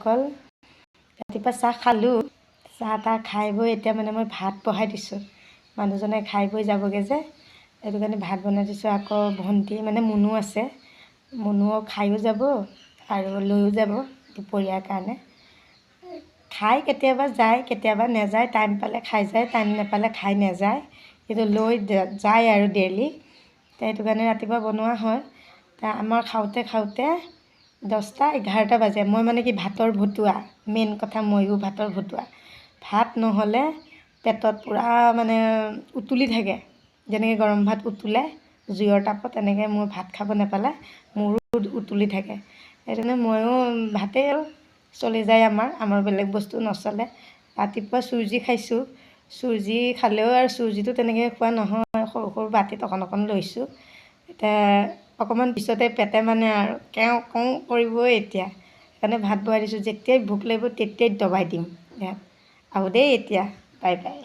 অকল ৰাতিপুৱা চাহ খালোঁ, চাহ তাহ খাই বৈ এতিয়া মানে মই ভাত বহাই দিছোঁ। মানুহজনে খাই বৈ যাবগৈ যে, সেইটো কাৰণে ভাত বনাই দিছোঁ। আকৌ ভণ্টি মানে মুনু আছে, মুনুও খায়ো যাব আৰু লৈও যাব দুপৰীয়াৰ কাৰণে। খাই কেতিয়াবা যায়, কেতিয়াবা নাযায়, টাইম পালে খাই যায়, টাইম নাপালে খাই নাযায়, কিন্তু লৈ যায় আৰু ডেইলি। সেইটো কাৰণে ৰাতিপুৱা বনোৱা হয়। আমাৰ খাওঁতে খাওঁতে 10টা 11টা বাজে। মই মানে কি ভাতৰ ভতুৱা, মেইন কথা ময়ো ভাতৰ ভতুৱা। ভাত নহ'লে পেটত পূৰা মানে উতুলি থাকে, যেনেকৈ গৰম ভাত উতলে জুইৰ তাপত, তেনেকৈ মোৰ ভাত খাব নাপালে মোৰো উতুলি থাকে। সেইকাৰণে ময়ো ভাতেই আৰু চলি যায় আমাৰ বেলেগ বস্তু নচলে। ৰাতিপুৱা চুজি খাইছোঁ, চুজি খালেও আৰু চুজিটো তেনেকৈ খোৱা নহয়, সৰু সৰু বাটিত অকণ অকণ লৈছোঁ। এতিয়া অকণমান পিছতে পেটে মানে আৰু কেও কওঁ কৰিবই এতিয়া। সেইকাৰণে ভাত বহাই দিছোঁ, যেতিয়াই ভোক লাগিব তেতিয়াই দবাই দিম। আহোঁ দেই এতিয়া, বাই বাই।